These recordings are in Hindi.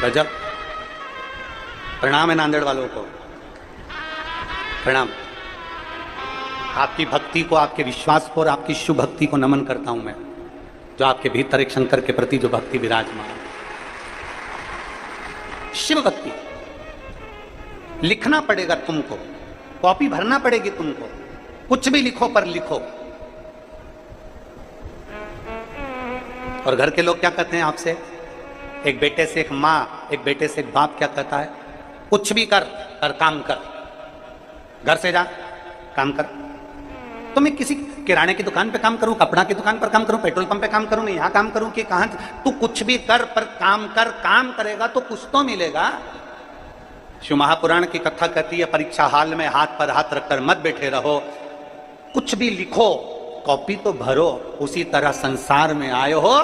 गजब। प्रणाम है नांदेड़ वालों को, प्रणाम। आपकी भक्ति को, आपके विश्वास को और आपकी शुभ भक्ति को नमन करता हूं मैं, जो आपके भीतर एक शंकर के प्रति जो भक्ति विराजमान। शिव भक्ति लिखना पड़ेगा तुमको, कॉपी भरना पड़ेगी तुमको, कुछ भी लिखो पर लिखो। और घर के लोग क्या कहते हैं आपसे, एक बेटे से एक माँ, एक बेटे से एक बाप क्या कहता है, कुछ भी कर पर काम कर, घर से जा काम कर। तो मैं किसी किराने की दुकान पे काम करूं, कपड़ा की दुकान पर काम करूं, पेट्रोल पंप पे काम करूं, मैं यहां काम करूं कि कहां, तू कुछ भी कर पर काम कर। काम करेगा तो कुछ तो मिलेगा। शिव महापुराण की कथा कहती है, परीक्षा हाल में हाथ पर हाथ रखकर मत बैठे रहो, कुछ भी लिखो, कॉपी तो भरो। उसी तरह संसार में आए हो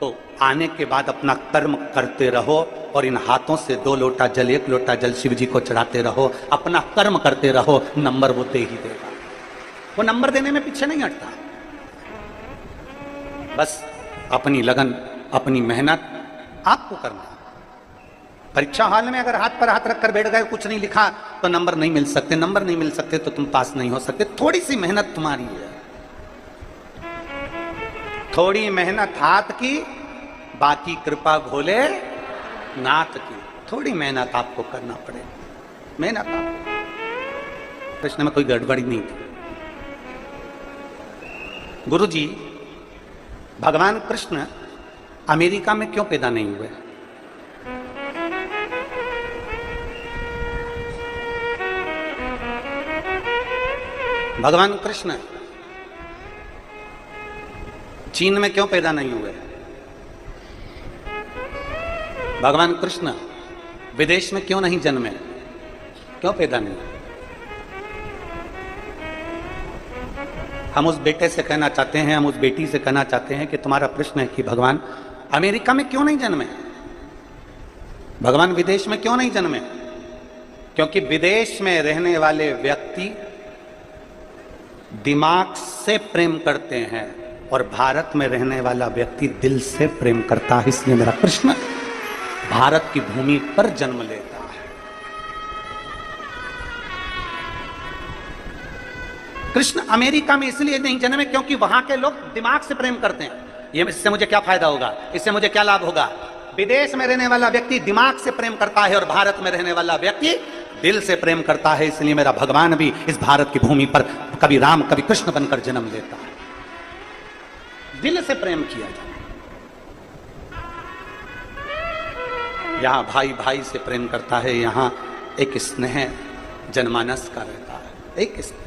तो आने के बाद अपना कर्म करते रहो, और इन हाथों से 2 लोटा जल, 1 लोटा जल शिव जी को चढ़ाते रहो, अपना कर्म करते रहो, नंबर वो दे ही देगा। वो नंबर देने में पीछे नहीं हटता। बस अपनी लगन, अपनी मेहनत आपको करना। परीक्षा हॉल में अगर हाथ पर हाथ रखकर बैठ गए, कुछ नहीं लिखा, तो नंबर नहीं मिल सकते। नंबर नहीं मिल सकते तो तुम पास नहीं हो सकते। थोड़ी सी मेहनत तुम्हारी है, थोड़ी मेहनत हाथ की, बाकी कृपा भोले नाथ की। थोड़ी मेहनत आपको करना पड़ेगा, मेहनत आपको। कृष्ण में कोई गड़बड़ी नहीं थी। गुरु जी, भगवान कृष्ण अमेरिका में क्यों पैदा नहीं हुए? भगवान कृष्ण चीन में क्यों पैदा नहीं हुए? भगवान कृष्ण विदेश में क्यों नहीं जन्मे? क्यों पैदा नहीं हुए? हम उस बेटे से कहना चाहते हैं, हम उस बेटी से कहना चाहते हैं कि तुम्हारा प्रश्न है कि भगवान अमेरिका में क्यों नहीं जन्मे, भगवान विदेश में क्यों नहीं जन्मे? क्योंकि विदेश में रहने वाले व्यक्ति दिमाग से प्रेम करते हैं और भारत में रहने वाला व्यक्ति दिल से प्रेम करता है। इसलिए मेरा कृष्ण भारत की भूमि पर जन्म लेता है। कृष्ण अमेरिका में इसलिए नहीं जन्मे क्योंकि वहां के लोग दिमाग से प्रेम करते हैं। ये इससे मुझे क्या फायदा होगा, इससे मुझे क्या लाभ होगा? विदेश में रहने वाला व्यक्ति दिमाग से प्रेम करता है और भारत में रहने वाला व्यक्ति दिल से प्रेम करता है। इसलिए मेरा भगवान भी इस भारत की भूमि पर कभी राम कभी कृष्ण बनकर जन्म लेता है। दिल से प्रेम किया जाए। यहां भाई भाई से प्रेम करता है, यहां एक स्नेह जनमानस का रहता है, एक स्नेह।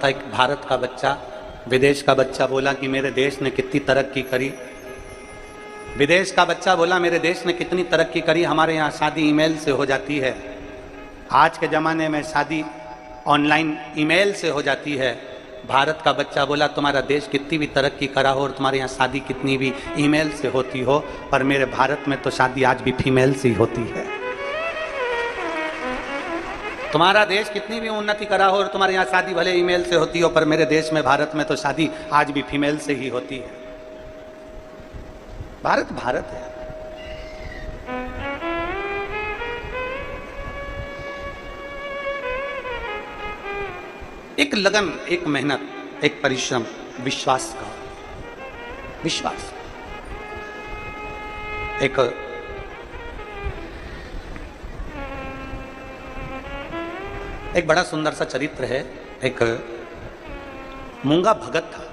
एक भारत का बच्चा विदेश का बच्चा बोला कि मेरे देश ने कितनी तरक्की करी। विदेश का बच्चा बोला मेरे देश ने कितनी तरक्की करी, हमारे यहाँ शादी ईमेल से हो जाती है। आज के ज़माने में शादी ऑनलाइन ईमेल से हो जाती है। भारत का बच्चा बोला तुम्हारा देश कितनी भी तरक्की करा हो और तुम्हारे यहाँ शादी कितनी भी ईमेल से होती हो, पर मेरे भारत में तो शादी आज भी फीमेल से ही होती है। तुम्हारा देश कितनी भी उन्नति करा हो और तुम्हारे यहाँ शादी भले ईमेल से होती हो, पर मेरे देश में भारत में तो शादी आज भी फीमेल से ही होती है। भारत भारत है। एक लगन, एक मेहनत, एक परिश्रम, विश्वास का विश्वास। एक बड़ा सुंदर सा चरित्र है। एक मूंगा भगत था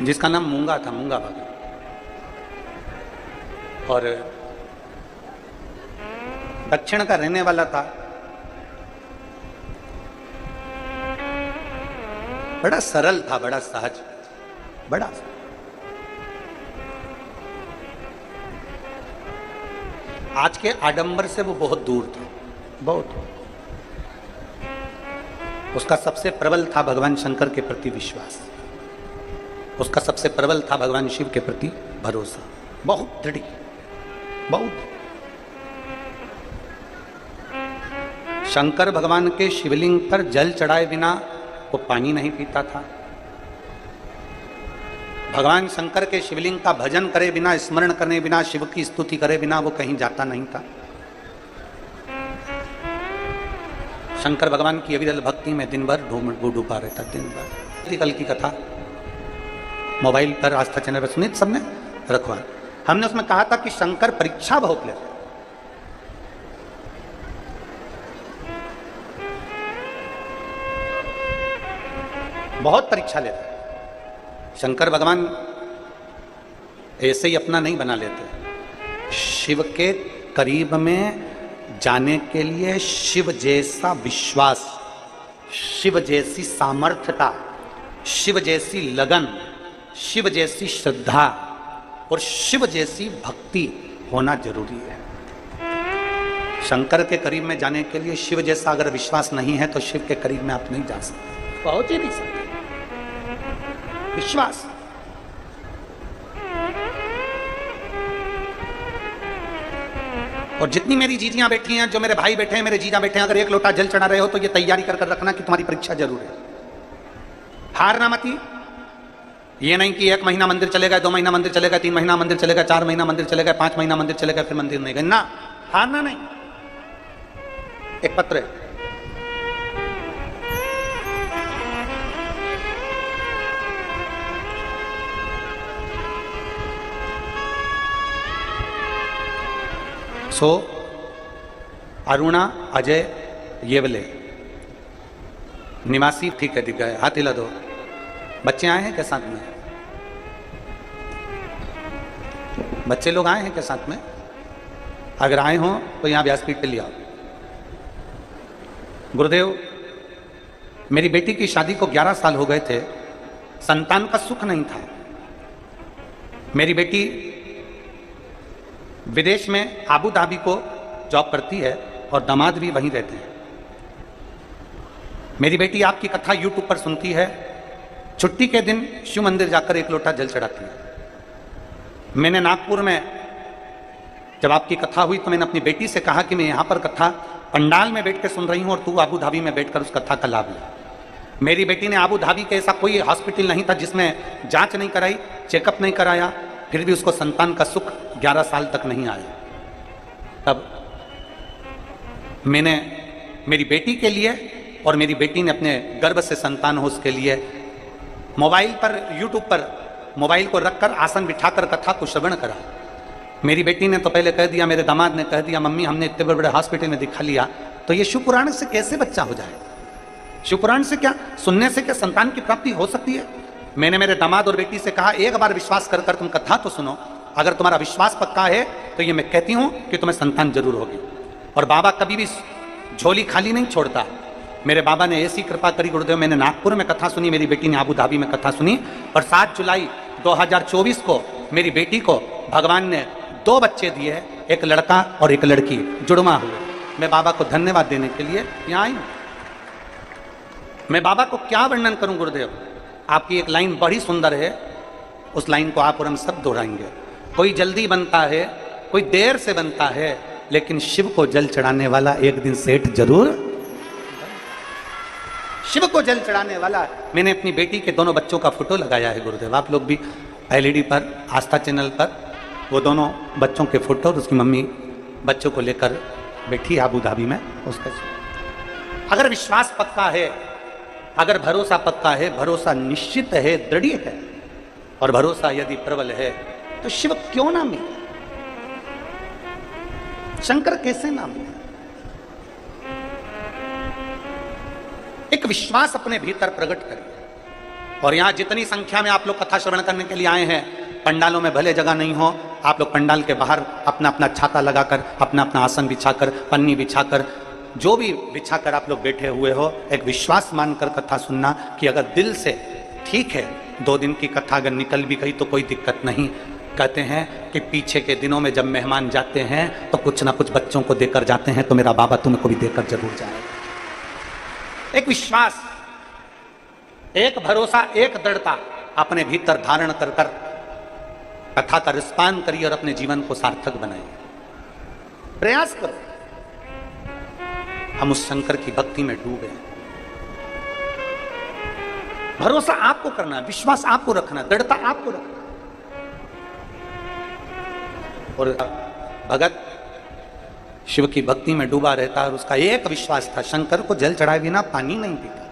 जिसका नाम मूंगा था, मूंगा भगत। और दक्षिण का रहने वाला था। बड़ा सरल था, बड़ा सहज, बड़ा आज के आडंबर से वो बहुत दूर था, बहुत। उसका सबसे प्रबल था भगवान शंकर के प्रति विश्वास, उसका सबसे प्रबल था भगवान शिव के प्रति भरोसा, बहुत दृढ़, बहुत। शंकर भगवान के शिवलिंग पर जल चढ़ाए बिना वो पानी नहीं पीता था। भगवान शंकर के शिवलिंग का भजन करे बिना, स्मरण करने बिना, शिव की स्तुति करे बिना वो कहीं जाता नहीं था। शंकर भगवान की अविरल भक्ति में दिन भर डूबा रहता। दिन भर कल की कथा मोबाइल पर आस्था चैनल पर सुनी सबने, रखवा। हमने उसमें कहा था कि शंकर परीक्षा बहुत लेते, बहुत परीक्षा लेते। शंकर भगवान ऐसे ही अपना नहीं बना लेते। शिव के करीब में जाने के लिए शिव जैसा विश्वास, शिव जैसी सामर्थ्यता, शिव जैसी लगन, शिव जैसी श्रद्धा और शिव जैसी भक्ति होना जरूरी है। शंकर के करीब में जाने के लिए शिव जैसा अगर विश्वास नहीं है तो शिव के करीब में आप नहीं जा सकते, पहुंच ही नहीं सकते। विश्वास। और जितनी मेरी जीजियां बैठी हैं, जो मेरे भाई बैठे हैं, मेरे जीजा बैठे हैं, अगर एक लोटा जल चढ़ा रहे हो तो ये तैयारी कर रखना कि तुम्हारी परीक्षा जरूर है। हारना मत ही। ये नहीं कि 1 महीना मंदिर चलेगा, 2 महीना मंदिर चलेगा, 3 महीना मंदिर चलेगा, 4 महीना मंदिर चलेगा, 5 महीना मंदिर चलेगा, फिर मंदिर नहीं गए ना। हारना नहीं। एक पत्र है, सो अरुणा अजय येवले निवासी, ठीक है, दिख गए, हाथ हिला दो। बच्चे आए हैं क्या साथ में? बच्चे लोग आए हैं क्या साथ में? अगर आए हों तो यहां व्यासपीठ पे ले आओ। गुरुदेव, मेरी बेटी की शादी को 11 साल हो गए थे, संतान का सुख नहीं था। मेरी बेटी विदेश में आबू धाबी को जॉब करती है और दामाद भी वहीं रहते हैं। मेरी बेटी आपकी कथा यूट्यूब पर सुनती है, छुट्टी के दिन शिव मंदिर जाकर 1 लोटा जल चढ़ाती है। मैंने नागपुर में जब आपकी कथा हुई तो मैंने अपनी बेटी से कहा कि मैं यहाँ पर कथा पंडाल में बैठ के सुन रही हूँ और तू आबू धाबी में बैठकर उस कथा का लाभ ले। मेरी बेटी ने आबू धाबी के ऐसा कोई हॉस्पिटल नहीं था जिसमें जांच नहीं कराई, चेकअप नहीं कराया, फिर भी उसको संतान का सुख 11 साल तक नहीं आया। तब मैंने मेरी बेटी के लिए और मेरी बेटी ने अपने गर्भ से संतान हो उसके लिए मोबाइल पर, यूट्यूब पर मोबाइल को रखकर आसन बिठाकर कथा को श्रवण करा। मेरी बेटी ने तो पहले कह दिया, मेरे दामाद ने कह दिया, मम्मी हमने इतने बड़े बड़े हॉस्पिटल में दिखा लिया, तो ये शिव पुराण से कैसे बच्चा हो जाए? शिव पुराण से क्या, सुनने से क्या संतान की प्राप्ति हो सकती है? मैंने मेरे दामाद और बेटी से कहा, एक बार विश्वास कर कर तुम कथा तो सुनो, अगर तुम्हारा विश्वास पक्का है तो ये मैं कहती हूं कि तुम्हें संतान जरूर होगी। और बाबा कभी भी झोली खाली नहीं छोड़ता। मेरे बाबा ने ऐसी कृपा करी गुरुदेव, मैंने नागपुर में कथा सुनी, मेरी बेटी ने आबू धाबी में कथा सुनी, और 7 जुलाई 2024 को मेरी बेटी को भगवान ने 2 बच्चे दिए, एक लड़का और एक लड़की, जुड़वा हुए। मैं बाबा को धन्यवाद देने के लिए यहाँ आई। मैं बाबा को क्या वर्णन करूं गुरुदेव? आपकी एक लाइन बड़ी सुंदर है, उस लाइन को आप और हम सब दोहराएंगे। कोई जल्दी बनता है, कोई देर से बनता है, लेकिन शिव को जल चढ़ाने वाला एक दिन सेठ जरूर। शिव को जल चढ़ाने वाला। मैंने अपनी बेटी के दोनों बच्चों का फोटो लगाया है गुरुदेव, आप लोग भी LED पर, आस्था चैनल पर वो दोनों बच्चों के फोटो और उसकी मम्मी बच्चों को लेकर बैठी आबू धाबी में। उसका अगर विश्वास पक्का है, अगर भरोसा पक्का है, भरोसा निश्चित है, दृढ़ है, और भरोसा यदि प्रबल है तो शिव क्यों ना मिले? शंकर कैसे ना मिले? एक विश्वास अपने भीतर प्रकट करिए। और यहां जितनी संख्या में आप लोग कथा श्रवण करने के लिए आए हैं, पंडालों में भले जगह नहीं हो, आप लोग पंडाल के बाहर अपना अपना छाता लगाकर, अपना अपना आसन बिछाकर, पन्नी बिछाकर, जो भी बिछाकर आप लोग बैठे हुए हो, एक विश्वास मानकर कथा सुनना कि अगर दिल से ठीक है, 2 दिन की कथा अगर निकल भी गई तो कोई दिक्कत नहीं। कहते हैं कि पीछे के दिनों में जब मेहमान जाते हैं तो कुछ ना कुछ बच्चों को देकर जाते हैं, तो मेरा बाबा तुम्हें को भी देकर जरूर जाएगा। एक विश्वास, एक भरोसा, एक दृढ़ता अपने भीतर धारण कर कर कथा का रिस्पान करिए और अपने जीवन को सार्थक बनाइए। प्रयास करो। हम उस शंकर की भक्ति में डूबे। भरोसा आपको करना है, विश्वास आपको रखना है, दृढ़ता आपको रखना है। और भगत शिव की भक्ति में डूबा रहता है और उसका एक विश्वास था, शंकर को जल चढ़ाए बिना पानी नहीं पीता,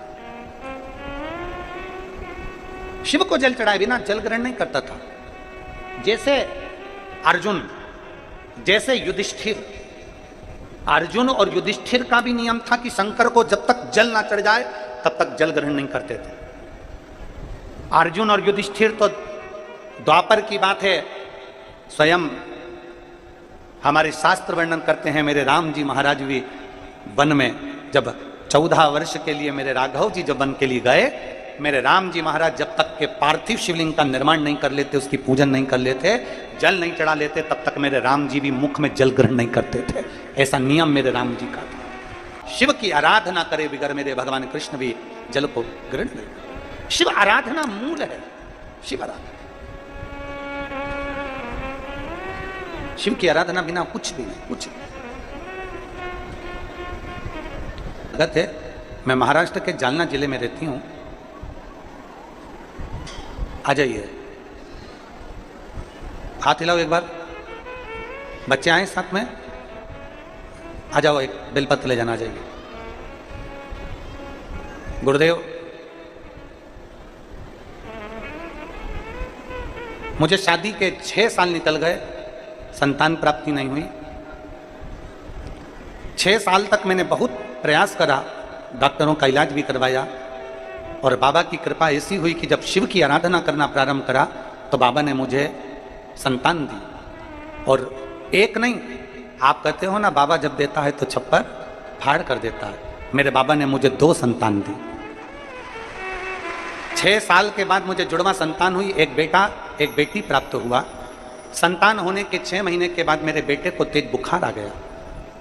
शिव को जल चढ़ाए बिना जल ग्रहण नहीं करता था। जैसे अर्जुन, जैसे युधिष्ठिर, अर्जुन और युधिष्ठिर का भी नियम था कि शंकर को जब तक जल ना चढ़ जाए तब तक जल ग्रहण नहीं करते थे। अर्जुन और युधिष्ठिर तो द्वापर की बात है, स्वयं हमारे शास्त्र वर्णन करते हैं, मेरे राम जी महाराज भी वन में जब 14 वर्ष के लिए मेरे राघव जी जब वन के लिए गए, मेरे राम जी महाराज जब तक के पार्थिव शिवलिंग का निर्माण नहीं कर लेते, उसकी पूजन नहीं कर लेते, जल नहीं चढ़ा लेते, तब तक मेरे राम जी भी मुख में जल ग्रहण नहीं करते थे। ऐसा नियम मेरे राम जी का था। शिव की आराधना करे बिगर मेरे भगवान कृष्ण भी जल को ग्रहण नहीं करते। शिव आराधना मूल है, शिव आराधना, शिव की आराधना बिना कुछ भी नहीं, कुछ नहीं। गत है, मैं महाराष्ट्र के जालना जिले में रहती हूं। आ जाइए, हाथ हिलाओ एक बार, बच्चे आए साथ में, आ जाओ, एक बेलपत्र ले जाना। आ जाइए। गुरुदेव, मुझे शादी के 6 साल निकल गए, संतान प्राप्ति नहीं हुई। 6 साल तक मैंने बहुत प्रयास करा, डॉक्टरों का इलाज भी करवाया, और बाबा की कृपा ऐसी हुई कि जब शिव की आराधना करना प्रारंभ करा तो बाबा ने मुझे संतान दी। और एक नहीं, आप कहते हो ना बाबा जब देता है तो छप्पर फाड़ कर देता है, मेरे बाबा ने मुझे 2 संतान दी। 6 साल के बाद मुझे जुड़वा संतान हुई, एक बेटा एक बेटी प्राप्त हुआ। संतान होने के 6 महीने के बाद मेरे बेटे को तेज बुखार आ गया,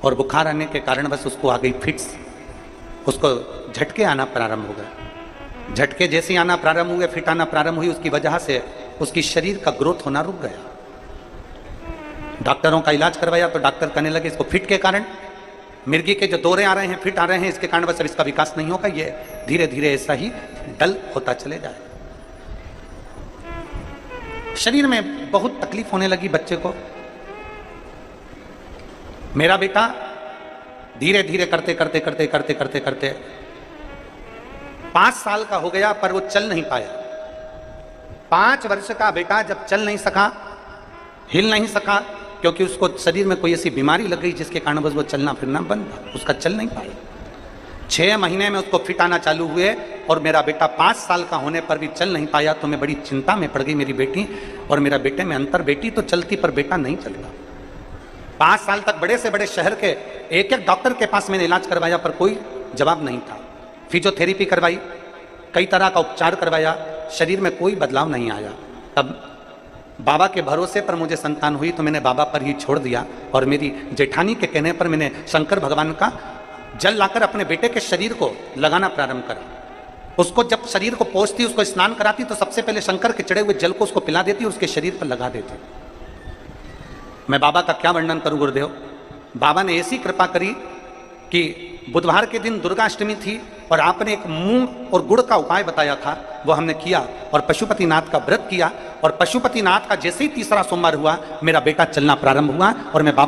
और बुखार आने के कारण बस उसको आ गई फिट्स, उसको झटके आना प्रारंभ हो गए। झटके जैसे आना प्रारंभ हुए, फिट आना प्रारंभ हुई, उसकी वजह से उसकी शरीर का ग्रोथ होना रुक गया। डॉक्टरों का इलाज करवाया तो डॉक्टर कहने लगे इसको फिट के कारण, मिर्गी के जो दौरे आ रहे हैं फिट आ रहे हैं, इसके कारण बस अब इसका विकास नहीं होगा, ये धीरे धीरे ऐसा ही डल होता चले जाए। शरीर में बहुत तकलीफ होने लगी बच्चे को। मेरा बेटा धीरे धीरे करते करते करते करते करते करते 5 साल का हो गया, पर वो चल नहीं पाया। 5 वर्ष का बेटा जब चल नहीं सका, हिल नहीं सका, क्योंकि उसको शरीर में कोई ऐसी बीमारी लग गई जिसके कारण बस वो चलना फिरना बंद था, उसका चल नहीं पाया। 6 महीने में उसको फिट आना चालू हुए, और मेरा बेटा 5 साल का होने पर भी चल नहीं पाया। तो मैं बड़ी चिंता में पड़ गई, मेरी बेटी और मेरा बेटे में अंतर, बेटी तो चलती पर बेटा नहीं चलता। 5 साल तक बड़े से बड़े शहर के एक एक डॉक्टर के पास मैंने इलाज करवाया, पर कोई जवाब नहीं था। फिजियोथेरेपी करवाई, कई तरह का उपचार करवाया, शरीर में कोई बदलाव नहीं आया। तब बाबा के भरोसे पर मुझे संतान हुई, तो मैंने बाबा पर ही छोड़ दिया, और मेरी जेठानी के कहने पर मैंने शंकर भगवान का जल लाकर अपने बेटे के शरीर को लगाना प्रारंभ करा। उसको जब शरीर को पोंछती, उसको स्नान कराती, तो सबसे पहले शंकर के चढ़े हुए जल को उसको पिला देती और उसके शरीर पर लगा देती। मैं बाबा का क्या वर्णन करूं गुरुदेव। बाबा ने ऐसी कृपा करी कि बुधवार के दिन दुर्गाष्टमी थी, और आपने एक मूंग और गुड़ का उपाय बताया था, वो हमने किया, और पशुपतिनाथ का व्रत किया, और पशुपतिनाथ का जैसे ही तीसरा सोमवार हुआ, मेरा बेटा चलना प्रारंभ हुआ, और मैं बाबा